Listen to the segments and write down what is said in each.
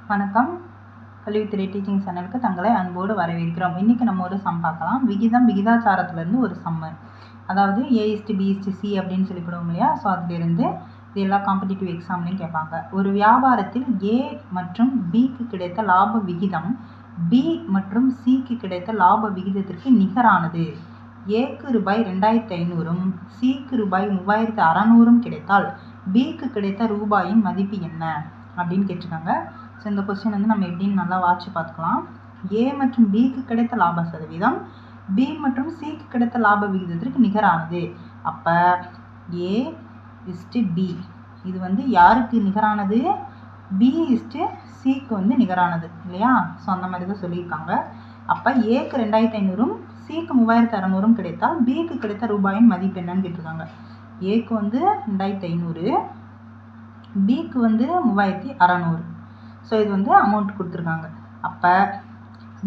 வணக்கம். கல்வித்துறை டீச்சிங் சேனலுக்கு தங்களை அன்போடு வரவேற்கிறோம். இன்றைக்கி நம்ம ஒரு சம் பார்க்கலாம். விகிதம் விகிதாச்சாரத்துலேருந்து ஒரு சம்மு, அதாவது A:B:C அப்படின்னு சொல்லிவிடுவோம் இல்லையா? ஸோ அதிலிருந்து இது எல்லா காம்படிட்டிவ் எக்ஸாம்லையும் கேட்பாங்க. ஒரு வியாபாரத்தில் A மற்றும் Bக்கு கிடைத்த லாப விகிதம் B மற்றும் Cக்கு கிடைத்த லாப விகிதத்திற்கு நிகரானது. Aக்கு ரூபாய் 2500ம் Cக்கு ரூபாய் 3600ம் கிடைத்தால் Bக்கு கிடைத்த ரூபாயின் மதிப்பு என்ன அப்படின்னு கேட்டிருக்காங்க. ஸோ இந்த கொஸ்டின் வந்து நம்ம எப்படின்னு நல்லா வாட்சி பார்த்துக்கலாம். A மற்றும் Bக்கு கிடைத்த லாப சதவீதம் B மற்றும் Cக்கு கிடைத்த லாப விகிதத்திற்கு நிகரானது. அப்போ A:B இது வந்து யாருக்கு நிகரானது? B:Cக்கு வந்து நிகரானது இல்லையா? ஸோ அந்த மாதிரி தான் சொல்லியிருக்காங்க. அப்போ Aக்கு 2500ம் Cக்கு 3600ம் கிடைத்தால் Bக்கு கிடைத்த ரூபாயின் மதிப்பு என்னன்னு கேட்டிருக்காங்க. Aக்கு வந்து 2500, Bக்கு வந்து 3600. ஸோ இது வந்து அமௌண்ட் கொடுத்துருக்காங்க. அப்போ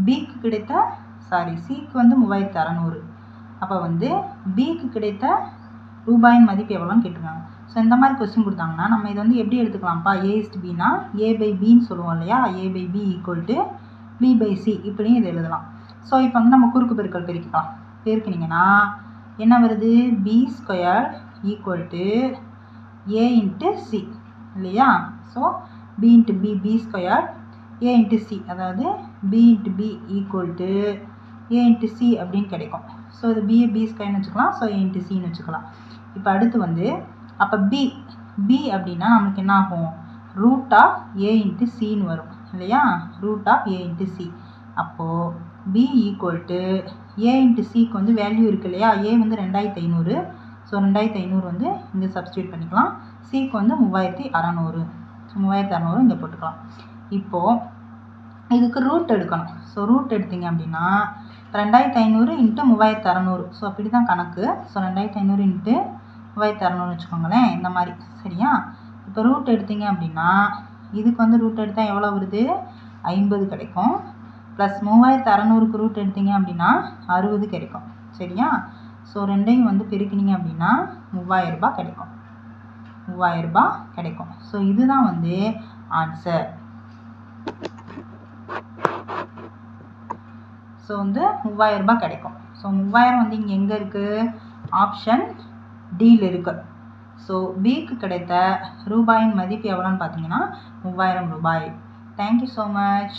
Cக்கு வந்து 3600. அப்போ வந்து Bக்கு கிடைத்த ரூபாயின் மதிப்பு எவ்வளோன்னு கேட்டிருக்காங்க. ஸோ இந்த மாதிரி கொஸ்டின் கொடுத்தாங்கன்னா நம்ம இதை வந்து எப்படி எடுத்துக்கலாம்ப்பா? A:Bனா A/Bன்னு சொல்லுவோம் இல்லையா? A/B = B/C இப்படியும் இதை எழுதலாம். ஸோ இப்போ வந்து நம்ம குறுக்கு பெருக்கல் பெருக்கலாம். பெருக்கினீங்கன்னா என்ன வருது? B² = A×C இல்லையா? ஸோ B×B B², A×C அதாவது B×B = A×C அப்படின்னு கிடைக்கும். ஸோ இது B²ன்னு வச்சுக்கலாம். ஸோ A×Cன்னு வச்சுக்கலாம். இப்போ அடுத்து வந்து அப்போ B அப்படின்னா நமக்கு என்ன ஆகும்? √A×Cன்னு வரும் இல்லையா? √A×C. அப்போது B = A×Cக்கு வந்து வேல்யூ இருக்குது இல்லையா? A வந்து 2500. ஸோ 2500 வந்து இங்கே சப்ஸ்டியூட் பண்ணிக்கலாம். Cக்கு வந்து 3600. 3600 இங்கே போட்டுக்கலாம். இப்போது இதுக்கு ரூட் எடுக்கணும். ஸோ ரூட் எடுத்தீங்க அப்படின்னா 2500 × 3600. ஸோ அப்படி தான் கணக்கு. ஸோ 2500 × 3600 வச்சுக்கோங்களேன், இந்த மாதிரி சரியா? இப்போ ரூட் எடுத்தீங்க அப்படின்னா இதுக்கு வந்து ரூட் எடுத்தால் எவ்வளோ வருது? 50 கிடைக்கும். ப்ளஸ் 3600க்கு ரூட் எடுத்தீங்க அப்படின்னா 60 கிடைக்கும் சரியா? ஸோ ரெண்டையும் வந்து பெருக்கினீங்க அப்படின்னா 3000 ரூபாய் கிடைக்கும். 3000 ரூபாய் கிடைக்கும். ஸோ இதுதான் வந்து ஆன்சர். ஸோ வந்து 3000 ரூபாய் கிடைக்கும். ஸோ 3000 வந்து இங்கே எங்கே இருக்குது? ஆப்ஷன் டியில் இருக்குது. ஸோ பிக்கு கிடைத்த ரூபாயின் மதிப்பு எவ்வளோன்னு பார்த்தீங்கன்னா 3000 ரூபாய். Thank you so much.